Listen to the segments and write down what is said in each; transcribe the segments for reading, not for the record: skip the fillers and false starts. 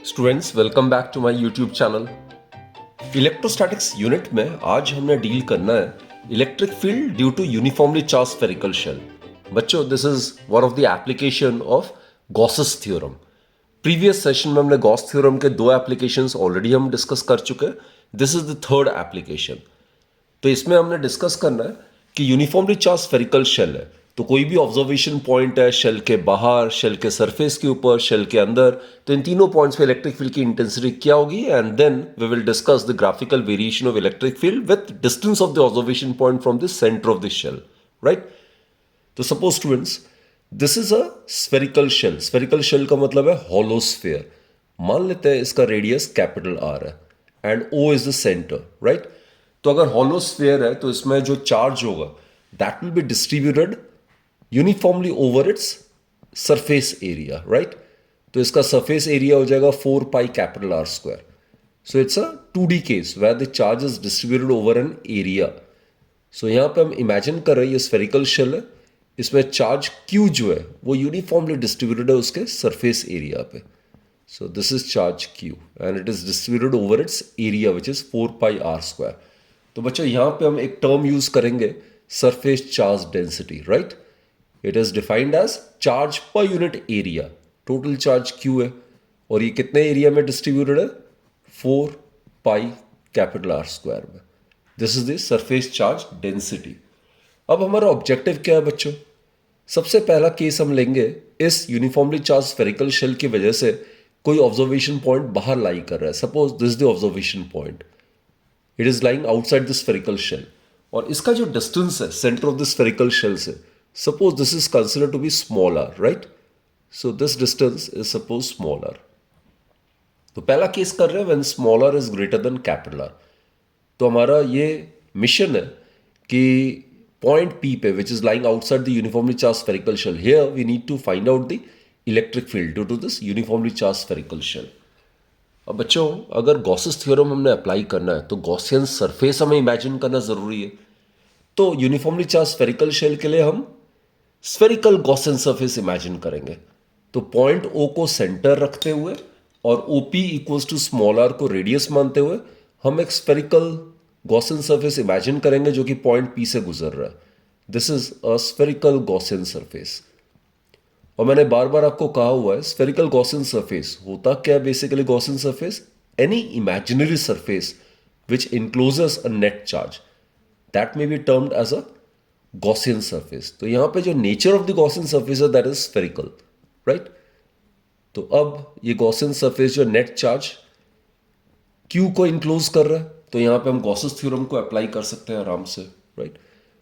Students, welcome back to my YouTube channel. Electrostatics unit में आज हमने डील करना है electric field due to uniformly charge spherical shell. बच्चों, this is one of the application of Gauss's theorem. Previous session में हमने Gauss theorem के दो एप्लीकेशंस ऑलरेडी हम डिस्कस कर चुके हैं। This is the third application. तो इसमें हमने डिस्कस करना है कि यूनिफॉर्मली चार्ज स्फेरिकल शेल है, तो कोई भी ऑब्जर्वेशन पॉइंट है शेल के बाहर, शेल के सरफेस के ऊपर, शेल के अंदर, तो इन तीनों पॉइंट्स पे इलेक्ट्रिक फील्ड की इंटेंसिटी क्या होगी, and then we will discuss the graphical variation of electric field with distance of the observation point from the centre of the shell, right. तो suppose students, this is a spherical shell. Spherical shell का मतलब है hollow sphere. मान लेते हैं इसका radius capital R है and O is the centre, right. तो अगर हॉलो स्फीयर है तो इसमें जो चार्ज होगा that will be distributed uniformly over its surface area, right. तो इसका सरफेस एरिया हो जाएगा 4 pi capital R square. So it's a 2D case where the charge is distributed over an area. So यहां पे हम imagine कर रहे हैं ये स्फेरिकल शेल है, इसमें चार्ज Q जो है वो यूनिफॉर्मली डिस्ट्रीब्यूटेड है उसके सरफेस एरिया पे। So this is charge Q and it is distributed over its area which is 4 pi R square. तो बच्चों यहां पे हम एक टर्म यूज करेंगे surface charge density, right. It is defined as charge per unit area. Total charge Q है और ये कितने एरिया में डिस्ट्रीब्यूटेड है, 4 पाई कैपिटल आर स्क्वायर में। This is the surface charge density. अब हमारा ऑब्जेक्टिव क्या है बच्चों? सबसे पहला केस हम लेंगे, इस यूनिफॉर्मली चार्ज स्फेरिकल शेल की वजह से कोई ऑब्जर्वेशन पॉइंट बाहर लाई कर रहा है। Suppose this the observation point, it is lying outside the spherical shell और इसका जो डिस्टेंस है centre of the spherical shell से, suppose this is consider to be small are, right. So this distance is suppose small R. तो पहला case कर रहे हैं when small are is greater than capital R. तो हमारा ये मिशन है कि पॉइंट पी पे which is lying outside the uniformly charge spherical shell, here we need to find out the electric field due to this uniformly charge spherical shell. अब बच्चों, अगर Gauss's theorem हमने अप्लाई करना है तो गॉसियन सरफेस हमें imagine करना जरूरी है। तो यूनिफॉर्मली चार्ज स्फेरिकल शेल के लिए हम स्फेरिकल गॉसियन सरफेस इमेजिन करेंगे। तो पॉइंट ओ को सेंटर रखते हुए और OP equals to small are को रेडियस मानते हुए हम एक स्फेरिकल गॉसियन सरफेस इमेजिन करेंगे जो कि पॉइंट पी से गुजर रहा है। This is a spherical Gaussian surface. और मैंने बार बार आपको कहा हुआ है स्फेरिकल गॉसियन सरफेस होता क्या है basically. Gaussian surface, any imaginary surface which encloses a net charge, that may be termed as a Gaussian surface. तो यहां पे जो nature of the Gaussian surface है दैट इज स्फेरिकल, राइट। तो अब ये गॉसियन सरफेस जो नेट चार्ज Q को इंक्लोज कर रहा है, तो यहां पे हम गॉसेस थ्योरम को अप्लाई कर सकते हैं आराम से, राइट।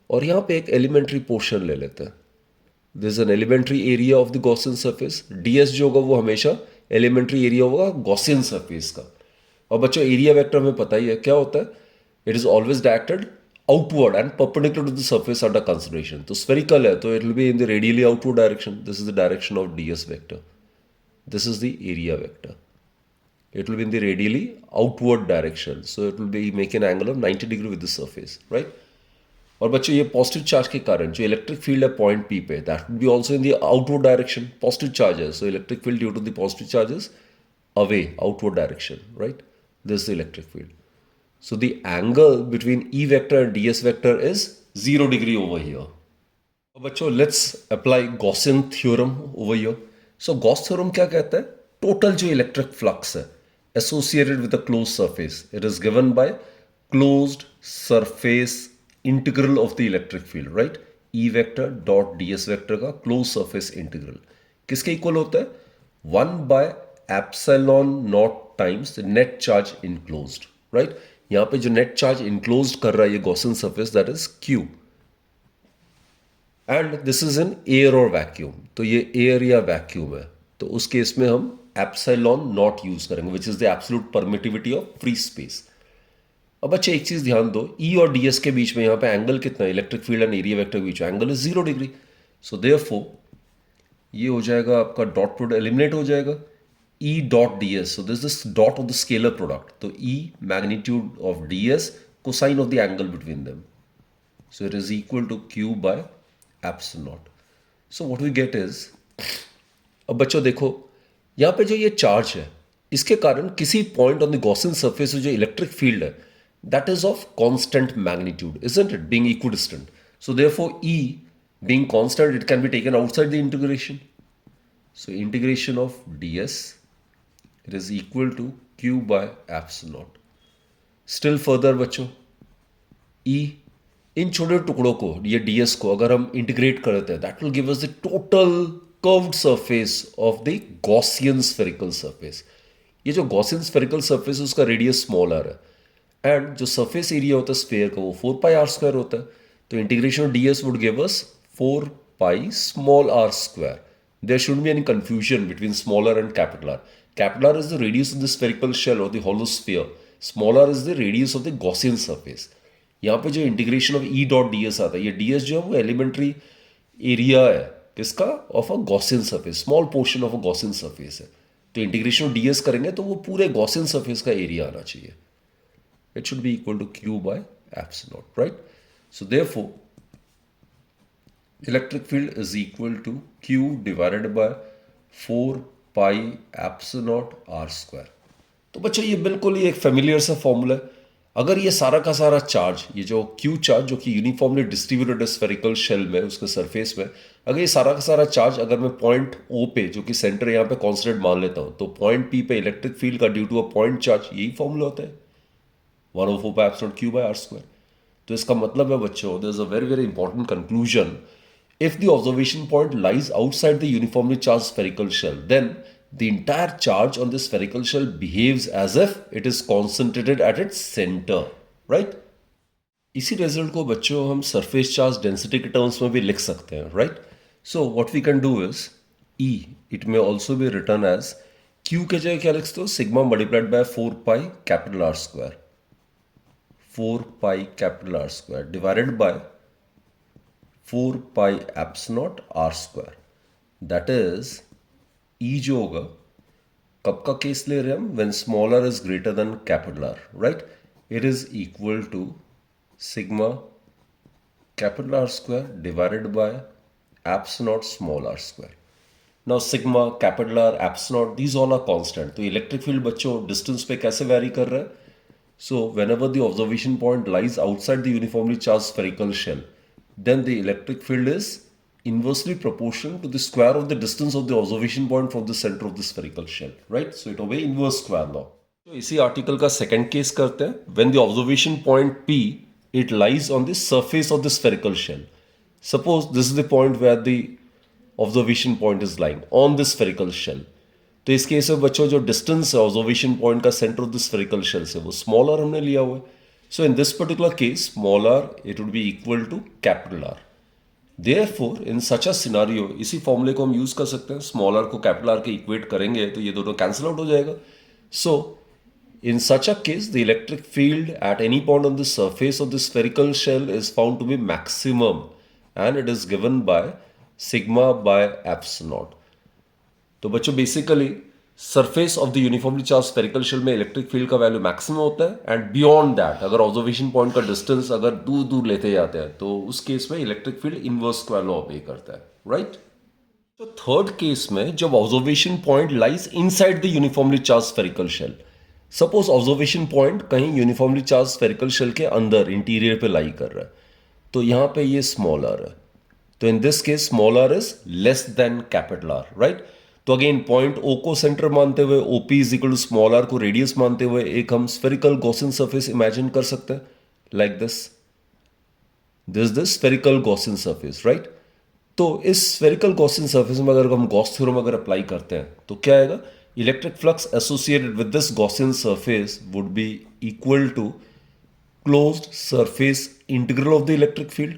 और यहां पे एक एलिमेंट्री पोर्शन ले लेते हैं। This is an elementary area of the Gaussian surface. ds जो होगा वो हमेशा एलिमेंट्री एरिया होगा गॉसियन सरफेस का। और बच्चों, एरिया वेक्टर हमें पता ही है क्या होता है, it is always directed outward and perpendicular to the surface under consideration. तो स्फेरिकल है तो it will be in the radially outward direction. This is the direction of ds vector. This is the area vector. It will be in the radially outward direction. So it will be make an angle of 90 degree with the surface, right? और बच्चों, ये positive charge के कारण जो electric field है point P पे, that will be also in the outward direction. Positive charge है, so electric field due to the positive charges away outward direction, right. This is the electric field. So the angle between E vector and ds vector is 0 degree over here. अब बच्चों, let's apply Gaussian theorem over here. So Gauss theorem क्या कहता है, total जो electric flux है associated with a close surface, it is given by closed surface integral of the electric field, right. E vector dot ds vector का close surface integral किसके equal होता है, 1 bye epsilon not times net charge enclosed, right. यहां पे जो net charge enclosed कर रहा है ये Gaussian surface, that is Q। And this is in air और वैक्यूम। तो ये एयर या वैक्यूम है, तो उस केस में हम एप्सिलॉन नॉट यूज करेंगे which is the absolute permittivity of free space. अब अच्छा, एक चीज ध्यान दो, ई और ds के बीच में यहां पे एंगल कितना है, electric field and area vector के बीच में angle is 0 degree. So therefore ये हो जाएगा आपका डॉट प्रोडक्ट एलिमिनेट हो जाएगा, E dot ds। So this is dot of the scalar product, तो E magnitude of ds cosine of the angle between them. So it is equal to Q by epsilon naught. So what we get is, अब बच्चों देखो, यहाँ पे जो ये charge है इसके कारण किसी point on the Gaussian surface जो इलेक्ट्रिक फील्ड है that is of constant magnitude, isn't it, being equidistant. So therefore E being constant, it can be taken outside the integration. So integration of ds, it is equal to q by epsilon naught. Still further बच्चों, E इन छोटे टुकड़ों को, ये ds को अगर हम integrate करते हैं that will give us the total curved surface of the Gaussian spherical surface. ये जो गॉसियन स्फेरिकल सरफेस है उसका रेडियस स्मॉल r है एंड जो सरफेस एरिया होता है स्फेयर का वो 4 pi r square होता है. तो integration of ds would give us 4 pi small r square. There shouldn't be any confusion between small r and capital R. Capital R is the radius of the spherical shell or the hollow sphere. Small r is the radius of the Gaussian surface. यहाँ पे जो integration of E dot ds आता है, ये ds जो है वो elementary area है किसका, of a Gaussian surface, small portion of a Gaussian surface है. तो इंटीग्रेशन ऑफ ds करेंगे तो वो पूरे गॉसियन सरफेस का एरिया आना चाहिए. It should be equal to q by epsilon naught, right? So therefore electric field is equal to q divided by 4 pi epsilon naught r square. तो बच्चों ये बिल्कुल ही एक फेमिलियर सा फॉर्मूला है. अगर ये सारा का सारा चार्ज, ये जो q चार्ज जो कि यूनिफॉर्मली डिस्ट्रीब्यूटेड स्फेरिकल शेल में उसके सरफेस में, अगर ये सारा का सारा चार्ज अगर मैं पॉइंट O पे जो कि सेंटर यहाँ पे कॉन्स्टेंट मान लेता हूँ, तो पॉइंट P पे इलेक्ट्रिक फील्ड का due to a point charge यही फॉर्मूला होता है 1/4 pi epsilon q by r square. तो इसका मतलब है बच्चों, there is a very very important conclusion. If the observation point lies outside the uniformly charged spherical shell, then the entire charge on the spherical shell behaves as if it is concentrated at its center, right? इसी result को बच्चों हम surface charge density के terms में भी लिख सकते हैं, right? So what we can do is E, it may also be written as Q के जगह क्या लिखते हो, sigma multiplied by 4 pi capital R square, 4 pi capital R square divided by 4 pi epsilon naught r square. That is E जो होगा, कब का case ले रहे हैं हम, when smaller is greater than capital R, right? It is equal to sigma capital R square divided by epsilon naught small r square. Now sigma capital R epsilon naught, these all are constant. तो electric field बच्चों distance पे कैसे vary कर रहा है? So whenever the observation point lies outside the uniformly charged spherical shell, then the electric field is inversely proportional to the square of the distance of the observation point from the center of the spherical shell, right? So it obey inverse square law. तो इसी article का second case करते हैं. When the observation point P, it lies on the surface of the spherical shell. Suppose this is the point where the observation point is lying on the spherical shell. तो इस case में बच्चों जो distance है observation point का centre of the spherical shell से वो smaller हमने लिया हुआ है. So in this particular case, small r, it would be equal to capital R. Therefore, in such a scenario, इसी फॉर्मूले को हम यूज कर सकते हैं. स्मॉल r को कैपिटल R के इक्वेट करेंगे तो ये दोनों कैंसिल आउट हो जाएगा. So, in such a case, the electric field at any point on the surface of the spherical shell is found to be maximum and it is given by sigma by epsilon naught. तो बच्चों basically surface of the uniformly charge spherical shell में electric field का value maximum होता है and beyond that अगर observation point का distance अगर दूर दूर लेते जाते हैं तो उस केस में electric field inverse square law obey करता है, राइट? तो थर्ड केस में जब observation point lies inside the uniformly charge spherical shell, suppose observation point कहीं यूनिफॉर्मली चार्ज स्फेरिकल शेल के अंदर इंटीरियर पे लाई कर रहा है, तो यहां पे ये स्मॉल आर है. तो in this case small are is less than capital R, right? तो अगेन पॉइंट O को सेंटर मानते हुए OP is equal to small r को रेडियस मानते हुए एक हम स्फेरिकल गॉसियन सरफेस इमेजिन कर सकते हैं like this spherical Gaussian surface, right? तो इस स्फेरिकल गॉसियन सरफेस में अगर हम गॉस थ्योरम अगर अप्लाई करते हैं तो क्या आएगा, electric flux associated with this Gaussian surface would be equal to closed surface integral of the electric field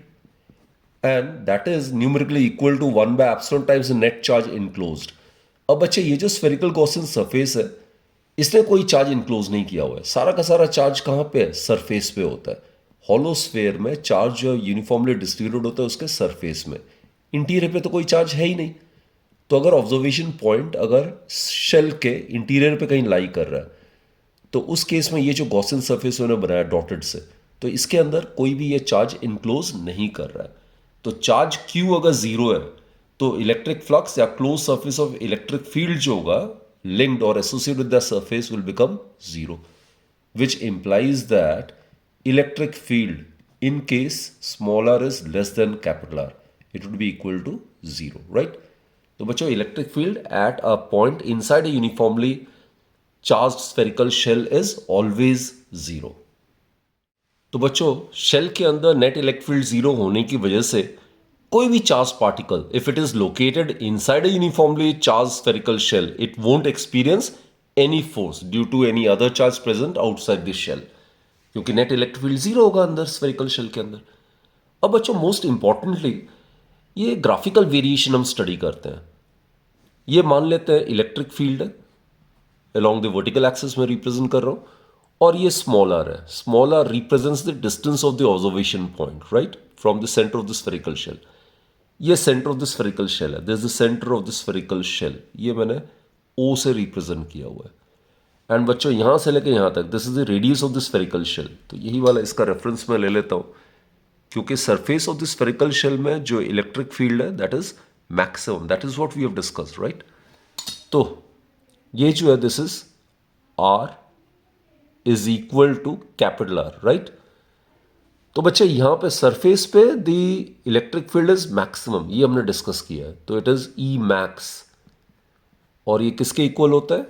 and that is numerically equal to 1 by epsilon times net charge enclosed. अब बच्चे ये जो spherical Gaussian surface है इसने कोई charge enclose नहीं किया हुआ है. सारा का सारा चार्ज कहाँ पे है, सरफेस पे होता है. हॉलो स्फेयर में चार्ज जो यूनिफॉर्मली डिस्ट्रीब्यूटेड होता है उसके सरफेस में, इंटीरियर पे तो कोई चार्ज है ही नहीं. तो अगर ऑब्जर्वेशन पॉइंट अगर शेल के इंटीरियर पे कहीं लाई कर रहा है तो उस केस में ये जो गॉसियन सरफेस उन्होंने बनाया डॉटेड से, तो इसके अंदर कोई भी ये चार्ज इनक्लोज नहीं कर रहा है. तो चार्ज Q अगर जीरो है तो इलेक्ट्रिक फ्लक्स या close surface of electric field जो होगा linked or associated with the surface will become zero, which implies that electric field in case small r is less than capital R, it would be equal to zero, right? तो बच्चों electric field at a point inside a uniformly charged spherical shell is always zero. तो बच्चों shell के अंदर net electric field zero होने की वजह से कोई भी charge particle if it is located inside a uniformly charge spherical shell it won't experience any force due to any other charge present outside this shell, क्योंकि net electric field zero होगा अंदर spherical shell के अंदर. अब बच्चों most importantly ये graphical variation हम study करते हैं. ये मान लेते हैं इलेक्ट्रिक फील्ड है, along the vertical axis में रिप्रेजेंट कर रहा हूं, और ये स्मॉल आर है. Small R represents the distance of the observation point right from the centre of the spherical shell. ये centre of the spherical shell है, this is the centre of the spherical shell. ये मैंने ओ से represent किया हुआ है. And बच्चों यहां से लेके यहां तक this is the radius of the spherical shell. तो यही वाला इसका रेफरेंस मैं ले लेता हूं, क्योंकि surface of the spherical shell में जो इलेक्ट्रिक फील्ड है that is maximum, that is what we have discussed right. तो ये जो है this is R is equal to capital R right. तो बच्चे यहां पे सरफेस पे the electric field is maximum, ये हमने डिस्कस किया है. तो इट इज ई मैक्स, और ये किसके इक्वल होता है?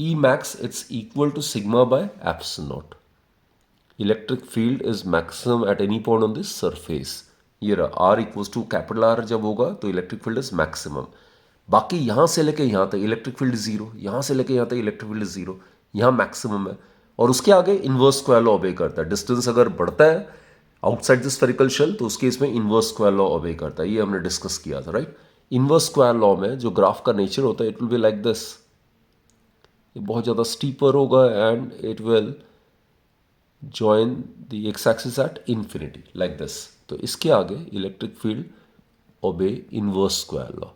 E max it's equal to sigma by epsilon naught. Electric field is maximum at any point on this surface. ये रहा R equals to capital R जब होगा तो इलेक्ट्रिक फील्ड इज मैक्सिमम. बाकी यहां से लेके यहां तक इलेक्ट्रिक फील्ड जीरो, यहां से लेके यहां तक इलेक्ट्रिक फील्ड जीरो, यहां मैक्सिमम है. और उसके आगे इनवर्स स्क्वायर लॉ ओबे करता है. डिस्टेंस अगर बढ़ता है आउटसाइड द स्फेरिकल शेल तो उसके इसमें इनवर्स स्क्वायर लॉ ओबे करता है. ये हमने डिस्कस किया था राइट. इनवर्स स्क्वायर लॉ में जो ग्राफ का नेचर होता है it will be like this. ये बहुत ज़्यादा स्टीपर होगा and it will join the x axis at infinity like this. तो इसके आगे electric field obey inverse square law.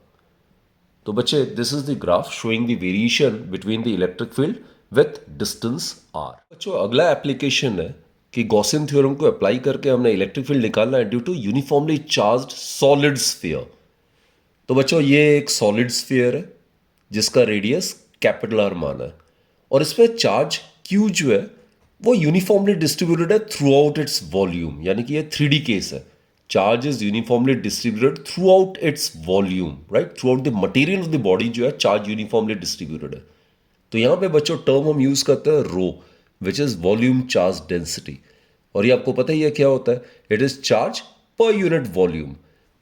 तो बच्चे this is the graph showing the variation between the electric field with distance r. बच्चों अगला application है कि Gaussian theorem को अप्लाई करके हमने इलेक्ट्रिक फील्ड निकालना है due to uniformly charged solid sphere. तो बच्चों ये एक सॉलिड स्फीयर है जिसका रेडियस कैपिटल आर माना है, और इसमें चार्ज क्यू जो है वो यूनिफॉर्मली डिस्ट्रीब्यूटेड है थ्रू आउट इट्स वॉल्यूम. यानी कि ये 3D केस है. Charge is uniformly distributed through out its volume right. Through out the material of the body जो है चार्ज यूनिफॉर्मली डिस्ट्रीब्यूटेड है. तो यहां पे बच्चों टर्म हम यूज करते हैं rho, which is volume charge density. और ये आपको पता ही है क्या होता है? It is charge per unit volume.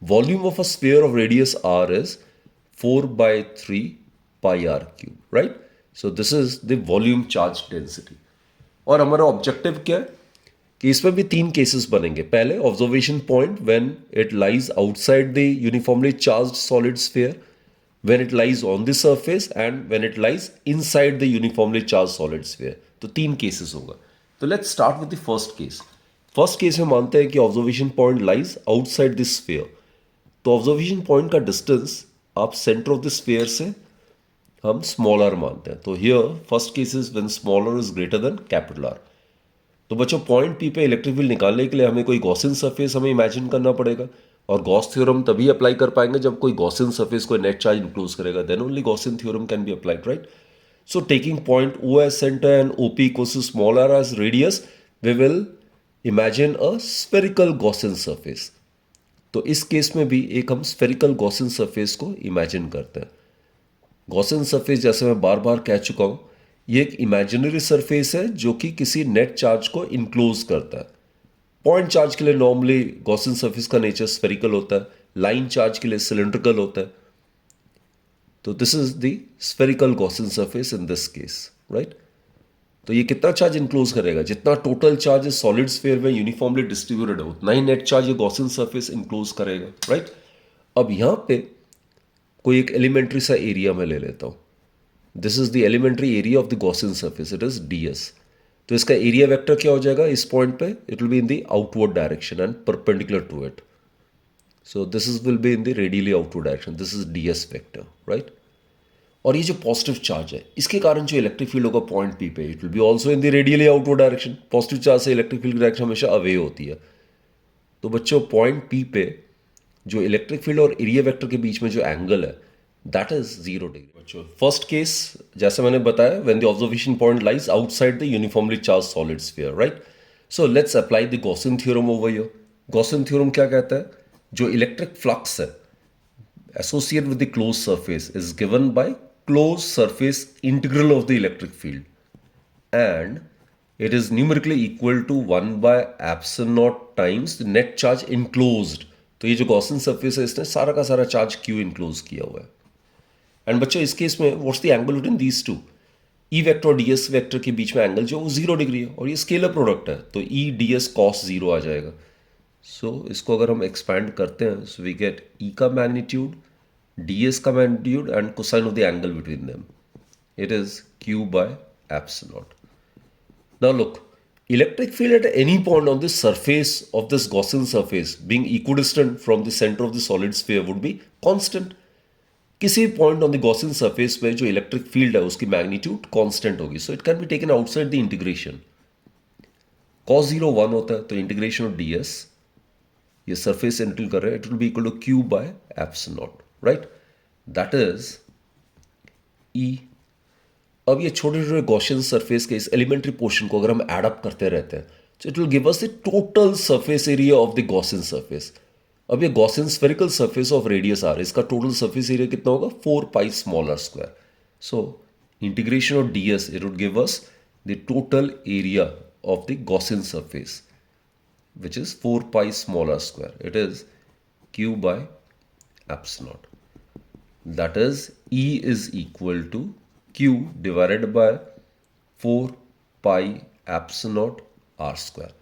Volume of a sphere of radius r is 4/3 pi are cube right. So this is the volume charge density. और हमारा ऑब्जेक्टिव क्या है कि इसमें भी 3 केसेस बनेंगे. पहले observation point when it lies outside the uniformly charged solid sphere, when it lies on the surface and when it lies inside the uniformly charged solid sphere. तो 3 केसेस होगा. तो let's start with the first case. First case में मानते हैं कि observation point lies outside the sphere. तो observation point का distance आप सेंटर ऑफ द स्फीयर से हम स्मॉल आर मानते हैं. तो here first case is when small are is greater than capital R. तो बच्चों पॉइंट पी पे इलेक्ट्रिक फील्ड निकालने के लिए हमें कोई गॉसियन सरफेस हमें इमेजिन करना पड़ेगा. और गॉस थ्योरम तभी अप्लाई कर पाएंगे जब कोई गॉसियन सरफेस कोई नेट चार्ज इंक्लूज करेगा, then only Gaussian theorem can be applied right. So taking point O as centre and OP equals to small r as radius, we will imagine a spherical Gaussian surface. तो इस case में भी एक हम spherical Gaussian surface को imagine करते हैं. Gaussian surface जैसे मैं बार बार कह चुका हूं, ये एक इमेजिनरी सरफेस है जो कि किसी नेट चार्ज को इनक्लोज करता है. पॉइंट चार्ज के लिए नॉर्मली गॉसियन सरफेस का नेचर स्फेरिकल होता है, लाइन चार्ज के लिए सिलेंड्रिकल होता है. तो this is the spherical Gaussian surface in this case right. तो ये कितना चार्ज इंक्लोज करेगा? जितना टोटल चार्ज इस सॉलिड स्फीयर में यूनिफॉर्मली डिस्ट्रीब्यूटेड है उतना ही नेट चार्ज ये गॉसियन सरफेस इंक्लोज करेगा राइट. अब यहां पे कोई एक एलिमेंट्री सा एरिया में ले लेता हूं. This is the elementary area of the Gaussian surface, it is ds. तो इसका एरिया वेक्टर क्या हो जाएगा इस पॉइंट पे? It will be in the outward direction and perpendicular to it. So this is will be in the radially outward direction. This is ds vector right. और ये जो पॉजिटिव चार्ज है इसके कारण जो इलेक्ट्रिक फील्ड होगा point P पे, it will be also in the radially outward direction. Positive charge से इलेक्ट्रिक फील्ड की डायरेक्शन हमेशा अवे होती है. तो बच्चों पॉइंट पी पे जो इलेक्ट्रिक फील्ड और एरिया वेक्टर के बीच में जो एंगल है that is 0 degree. First case जैसे मैंने बताया, when the observation point lies outside the uniformly charge solid sphere, right. So let's apply the Gaussian theorem over here. Gaussian theorem क्या कहता है? जो इलेक्ट्रिक फ्लक्स है associated with the closed surface is given by closed surface integral of the electric field, and it is numerically equal to 1 by epsilon naught times the net charge enclosed। तो ये जो Gaussian surface है इसने सारा का सारा charge Q enclose किया हुआ है। एंड बच्चों इस केस में what's the angle between these two? E vector और डी एस वेक्टर के बीच में एंगल जो वो 0 डिग्री है, और ये स्केलर प्रोडक्ट है तो ई डी एस कॉस 0 आ जाएगा। सो इसको अगर हम एक्सपैंड करते हैं, सो वी गेट ई का मैग्नीट्यूड, ds का magnitude and cosine of the angle between them. It is q by epsilon naught. Now look, electric field at any point on the surface of this Gaussian surface being equidistant from the center of the solid sphere would be constant. किसी point on the Gaussian surface पे जो electric field है उसकी magnitude constant होगी, so it can be taken outside the integration. cos 0 1 होता है तो integration of ds, ये सरफेस इंटीग्रेट कर रहे हैं, it will be equal to q by epsilon naught, right. That is E। अब ये छोटे छोटे गॉसियन सरफेस के इस एलिमेंट्री पोर्शन को अगर हम एड अप करते रहते हैं तो it will give us the total surface area of the Gaussian surface. अब ये Gaussian spherical surface of radius r, इसका टोटल सरफेस एरिया कितना होगा? 4 pi small r square. So integration of ds it would give us the total area of the Gaussian surface which is 4 pi small r square. It is q by epsilon naught. That is E is equal to q divided by 4 pi epsilon naught r square.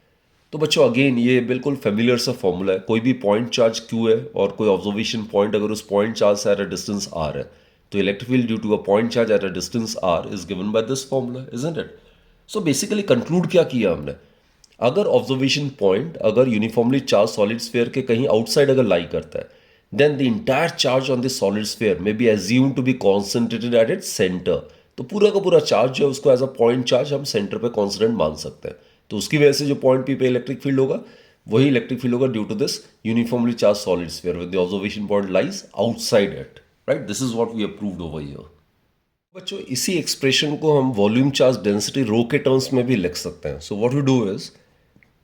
तो बच्चों again ये बिल्कुल familiar सा formula है। कोई भी point charge q है और कोई ऑब्जर्वेशन पॉइंट अगर उस पॉइंट चार्ज से एट अ डिस्टेंस r है तो electric field due to a point charge at a distance r is given by this formula, isn't it? So basically conclude क्या किया हमने? अगर ऑब्जर्वेशन पॉइंट अगर यूनिफॉर्मली चार्ज सॉलिड स्फीयर के कहीं outside अगर लाई करता है, then the entire charge on the solid sphere may be assume to be concentrated at its centre. तो पूरा का पूरा चार्ज जो है उसको एज अ पॉइंट चार्ज हम सेंटर पे कॉन्स्टेंट मान सकते हैं। तो उसकी वजह से जो पॉइंट पी पे इलेक्ट्रिक फील्ड होगा वही इलेक्ट्रिक फील्ड होगा due to this uniformly charge solid sphere with the observation point lies outside it, right. This is what we have proved over here. बच्चों इसी एक्सप्रेशन को हम वॉल्यूम चार्ज डेंसिटी रो के terms में भी लिख सकते हैं। So what we do is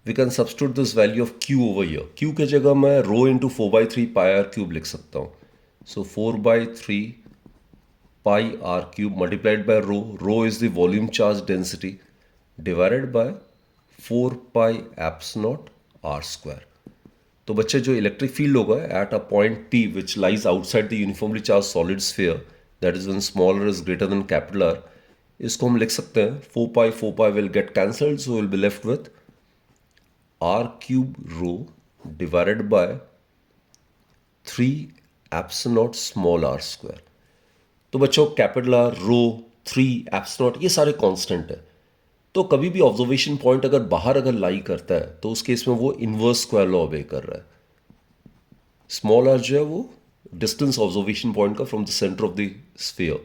we can substitute this value of q over here। q के जगह मैं rho into 4/3 pi r cube लिख सकता हूँ। So 4/3 pi r cube multiplied by rho, rho is the volume charge density, divided by 4 pi epsilon naught r square। तो बच्चे जो electric field होगा at a point p which lies outside the uniformly charged solid sphere, that is when smaller is greater than capital R, इसको हम लिख सकते हैं 4 pi will get cancelled, so we'll be left with r cube rho divided by 3 epsilon naught small r square। तो बच्चों capital R, rho, 3 epsilon naught ये सारे constant है। तो कभी भी ऑब्जर्वेशन पॉइंट अगर बाहर अगर लाई करता है तो उस केस में वो इनवर्स स्क्वायर लॉ ओबे कर रहा है। स्मॉल आर जो है वो डिस्टेंस ऑब्जर्वेशन पॉइंट का from the centre of the sphere,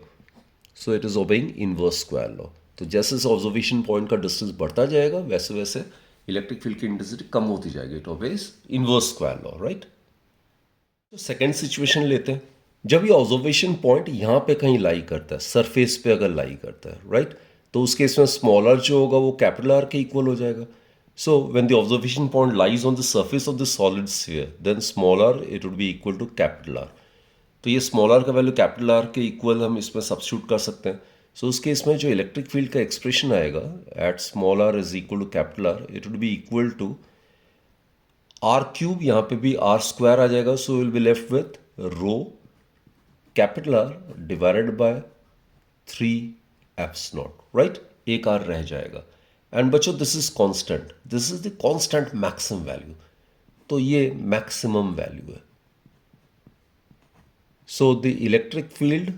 so it is obeying inverse square law. तो जैसे जैसे ऑब्जर्वेशन पॉइंट का डिस्टेंस बढ़ता जाएगा वैसे वैसे इलेक्ट्रिक फील्ड की इंटेंसिटी कम होती जाएगी। It obeys inverse square law, right. तो सेकेंड सिचुएशन लेते हैं। जब ये ऑब्जर्वेशन पॉइंट यहाँ पे कहीं लाई करता है, सरफेस पे अगर लाई करता है, राइट, तो उस केस में स्मॉल आर जो होगा वो कैपिटल आर के इक्वल हो जाएगा। So when the observation point lies on the surface of the solid sphere, then small r it would be equal to capital R. तो ये स्मॉल आर का वैल्यू कैपिटल आर के equal हम इसमें substitute कर सकते हैं। सो उस केस में जो इलेक्ट्रिक फील्ड का एक्सप्रेशन आएगा at small are is equal to capital R, it would be equal to R cube, यहाँ पे भी आर स्क्वायर आ जाएगा, so will be left with rho capital R divided by 3 epsilon naught, right. एक R रह जाएगा। And बच्चों this is constant, this is the constant maximum value, तो ये मैक्सिमम वैल्यू है। So the electric field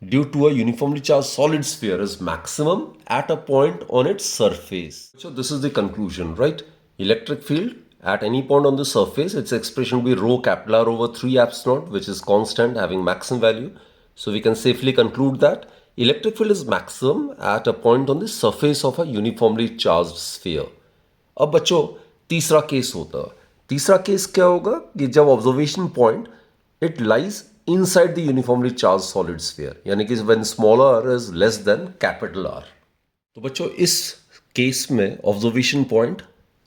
due to a uniformly charged solid sphere is maximum at a point on its surface. So this is the conclusion, right? Electric field at any point on the surface, its expression will be rho capital R over 3 epsilon naught, which is constant having maximum value. So we can safely conclude that electric field is maximum at a point on the surface of a uniformly charged sphere. अब बच्चों तीसरा case होता है। तीसरा case क्या होगा कि जब observation point it lies inside the uniformly charged solid sphere, यानी कि when small r is less than capital R. तो बच्चों इस केस में observation point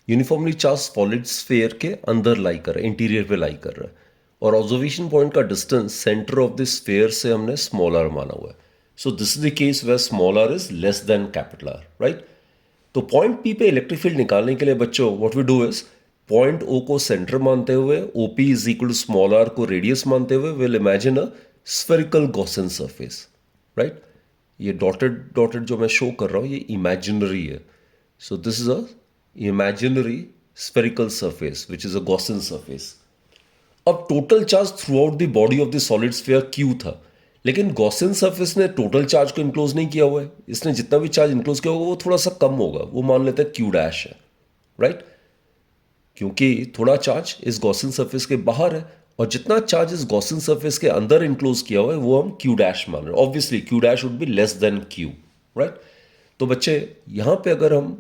uniformly charge solid sphere के अंदर लाई कर रहा है, इंटीरियर पे लाई कर रहा है, और ऑब्जर्वेशन पॉइंट का distance centre of the sphere से हमने स्मॉल आर माना हुआ है. So this is the case where small are is less than capital R, right. तो पॉइंट पी पे इलेक्ट्रिक फील्ड निकालने के लिए बच्चों what we do is point O को सेंटर मानते हुए OP is equal to small are को रेडियस मानते हुए will imagine a spherical Gaussian surface, right. ये डॉटेड डॉटेड जो मैं शो कर रहा हूं ये इमेजिनरी है. So this is a imaginary spherical surface which is a Gaussian surface. अब total charge throughout the body of the solid sphere Q था, लेकिन गॉसियन सरफेस ने टोटल चार्ज को इंक्लोज नहीं किया हुआ है. इसने जितना भी चार्ज इंक्लोज किया होगा वो थोड़ा सा कम होगा, वो मान लेते हैं क्यू डैश है, राइट. क्योंकि थोड़ा चार्ज इस गॉसियन सरफेस के बाहर है और जितना चार्ज इस गॉसियन सरफेस के अंदर इंक्लोज किया हुआ है वो हम क्यू डैश मान रहे हैं. Obviously Q dash would be less than Q, right. तो बच्चे यहां पे अगर हम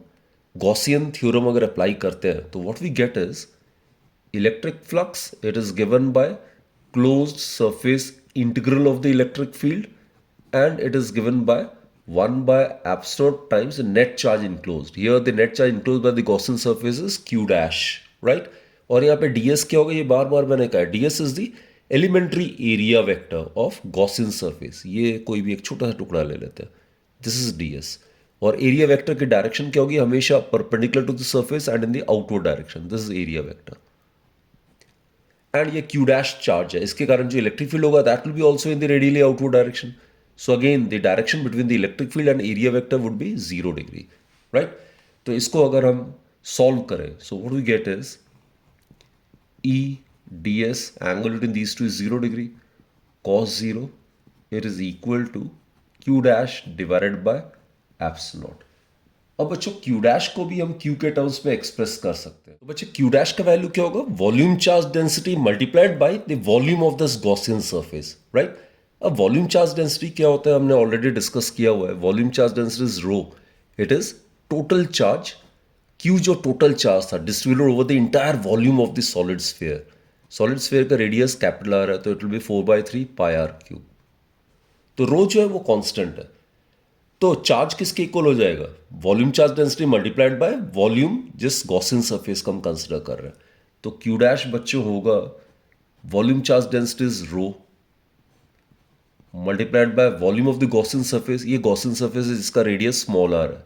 गॉसियन थ्योरम अगर अप्लाई करते हैं तो what we get is electric flux it is given by closed surface integral of the electric field and it is given by 1 by epsilon times the net charge enclosed. Here the net charge enclosed by the Gaussian surface is q dash, right? और यहाँ पे ds क्या होगा, ये बार बार मैंने कहा ds is the elementary area vector of Gaussian surface. ये कोई भी एक छोटा सा टुकड़ा ले लेते हैं, this is ds. और एरिया वेक्टर की डायरेक्शन क्या होगी, हमेशा perpendicular to the surface and in the outward direction. This is area vector. And ये q डैश चार्ज है, इसके कारण जो इलेक्ट्रिक फील्ड होगा that will be also in the radially outward direction. So again, the direction between the electric field and area vector would be 0 degree, right? तो इसको अगर हम solve करें, so what we get is E ds angle between these two is 0 degree, cos 0, it is equal to q dash divided by epsilon. अब बच्चों q dash को भी हम q के टर्म्स में एक्सप्रेस कर सकते हैं. तो बच्चे q डैश का वैल्यू क्या होगा, volume charge density multiplied by the volume of this Gaussian surface, right. अब वॉल्यूम चार्ज डेंसिटी क्या होता है हमने ऑलरेडी डिस्कस किया हुआ है. Volume charge density is rho, it is total charge. Q जो टोटल चार्ज था distributed over the entire volume of the solid sphere. Solid sphere का रेडियस कैपिटल आर है तो it will be 4/3 pi are cube. तो rho जो है वो constant है, तो चार्ज किसके इक्वल हो जाएगा, volume charge density multiplied by volume जिस गॉसियन सरफेस का हम कंसिडर कर रहे हैं. तो क्यू डैश बच्चों होगा volume charge density is rho multiplied by volume of the Gaussian surface. ये गॉसियन सरफेस है जिसका रेडियस स्मॉल आर है,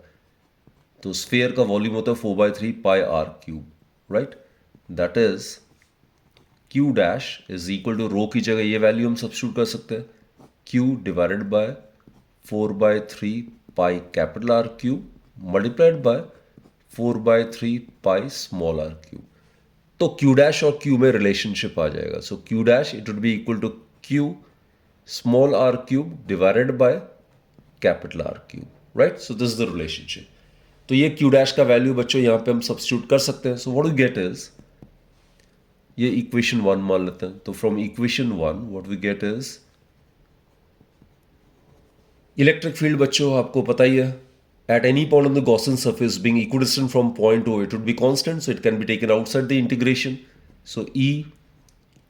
तो स्फीयर का वॉल्यूम होता है 4/3 pi are cube, right. That is Q dash is equal to rho की जगह ये वैल्यू हम सब्स्टिट्यूट कर सकते हैं, Q divided by 4/3 pi capital R cube multiplied by 4/3 pi small r cube. तो क्यू डैश और क्यू में रिलेशनशिप आ जाएगा. So Q dash it would be equal to Q small r cube divided by capital R cube, right? So this is the relationship. तो ये q dash का value बच्चों यहाँ पे हम सब्स्टिट्यूट कर सकते हैं. So what we get is ये इक्वेशन 1 मान लेते हैं. तो from equation 1 what we get is electric field बच्चों आपको पता ही है at any point on the Gaussian surface being equidistant from point O it would be constant, so it can be taken outside the integration. So E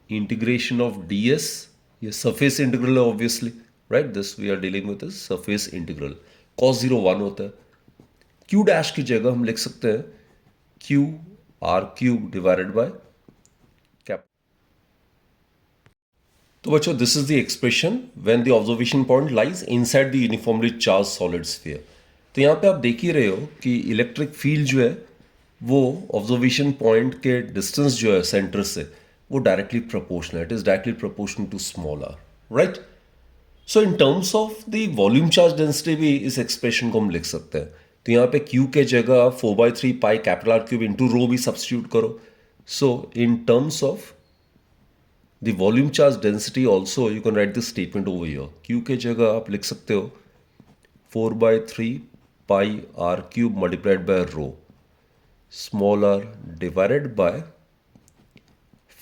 integration of ds, ये surface integral है obviously, right. This we are dealing with surface integral. cos 0 1 होता है. q dash की जगह हम लिख सकते हैं q r cube divided by cap. तो बच्चों this is the expression when the observation point lies inside the uniformly charge solid sphere. तो यहाँ पे आप देख ही रहे हो कि इलेक्ट्रिक फील्ड जो है वो ऑब्जर्वेशन पॉइंट के डिस्टेंस जो है सेंटर से वो directly proportional, it is directly proportional to small are, right. So in terms of the volume charge density भी इस एक्सप्रेशन को हम लिख सकते हैं. तो यहाँ पे क्यू के जगह 4/3 pi capital R cube into rho भी सब्स्टिट्यूट करो. So in terms of the volume charge density also you can write this statement over here. Q के जगह आप लिख सकते हो 4/3 pi are cube multiplied by rho small r divided by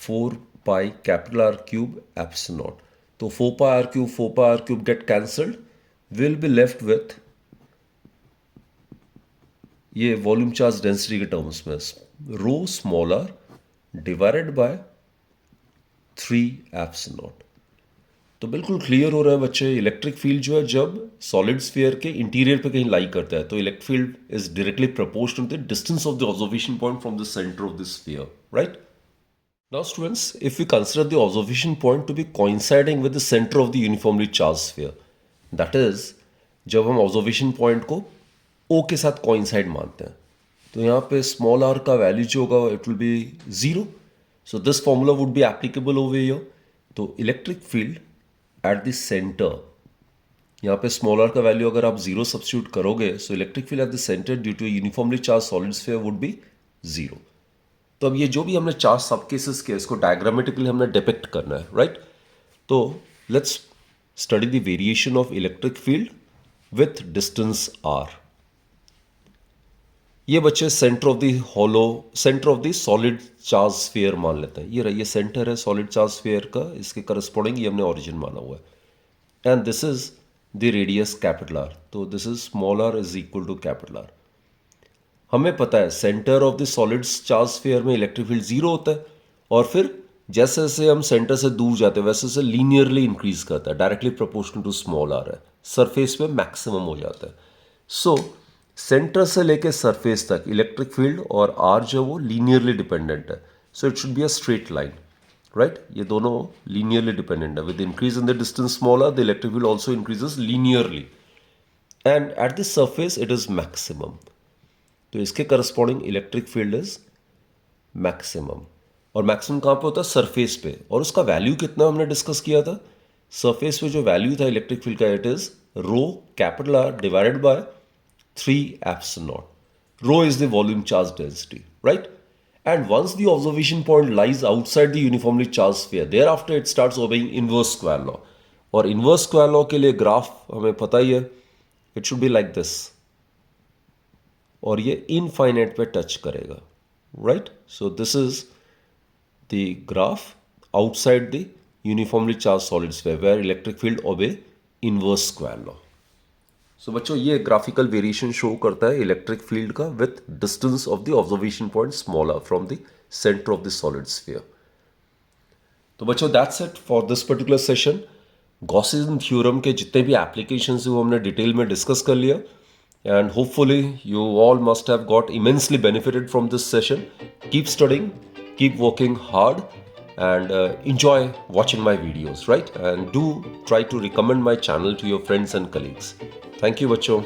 4 pi capital R cube epsilon. तो 4 pi R cube get cancelled. We'll be left with ये volume charge density के terms में rho small r divided by 3 epsilon. तो बिल्कुल clear हो रहा है बच्चे, इलेक्ट्रिक फील्ड जो है जब सॉलिड स्फीयर के इंटीरियर पे कहीं लाई करता है तो electric field is directly proportional to the distance of the observation point from the centre of the sphere, right? Now students, if we consider the observation point to be coinciding with the center of the uniformly charged sphere, that is, जब हम observation point को O के साथ coincide मानते हैं, तो यहाँ पे small r का वैल्यू जो होगा it will be 0. So this formula would be applicable over here. तो electric field at the center, यहाँ पे small r का वैल्यू अगर आप 0 सब्स्टिट्यूट करोगे, so electric field at the center due to a uniformly charged solid sphere would be 0. तो अब ये जो भी हमने चार सब केसेस किए इसको डायग्रामेटिकली हमने डिपिक्ट करना है, राइट? तो let's study the variation of electric field with distance r. ये बच्चे centre of the hollow, centre of the solid charge sphere मान लेते हैं. ये रही, ये सेंटर है सॉलिड चार्ज स्फीयर का, इसके करस्पॉन्डिंग ये हमने ओरिजिन माना हुआ है. And this is the radius capital R. तो this is small are is equal to capital R. हमें पता है centre of the solid charge sphere में इलेक्ट्रिक फील्ड 0 होता है, और फिर जैसे जैसे हम सेंटर से दूर जाते हैं वैसे वैसे लीनियरली इंक्रीज करता है, directly proportional to small are है, सरफेस पे मैक्सिमम हो जाता है. सो सेंटर से लेके सरफेस तक इलेक्ट्रिक फील्ड और आर जो वो लीनियरली डिपेंडेंट है. So it should be a straight line, right? ये दोनों लीनियरली डिपेंडेंट है. With increase in the distance small r the electric field also increases linearly, and at the surface it is maximum. तो इसके corresponding electric field is maximum. और maximum कहाँ पे होता है? सरफेस पे. और उसका वैल्यू कितना हमने डिस्कस किया था? सरफेस पे जो वैल्यू था इलेक्ट्रिक फील्ड का, it is rho capital R divided by 3 epsilon naught. Rho is the volume charge density, right? And once the observation point lies outside the uniformly charge sphere, there after it starts obeying inverse square law. और inverse square law के लिए graph हमें पता ही है, it should be like this, और ये infinite पे टच करेगा, right? So this is the graph outside the uniformly charge solid sphere where electric field obey inverse square law. So बच्चों, ये ग्राफिकल वेरिएशन शो करता है इलेक्ट्रिक फील्ड का with distance of the observation point smaller from the centre of the solid sphere. तो बच्चों, that's it for this particular session. Gaussian theorem के जितने भी एप्लीकेशंस हैं वो हमने डिटेल में डिस्कस कर लिया. And hopefully you all must have got immensely benefited from this session. Keep studying, keep working hard, and enjoy watching my videos, right? And do try to recommend my channel to your friends and colleagues. Thank you, bachcho.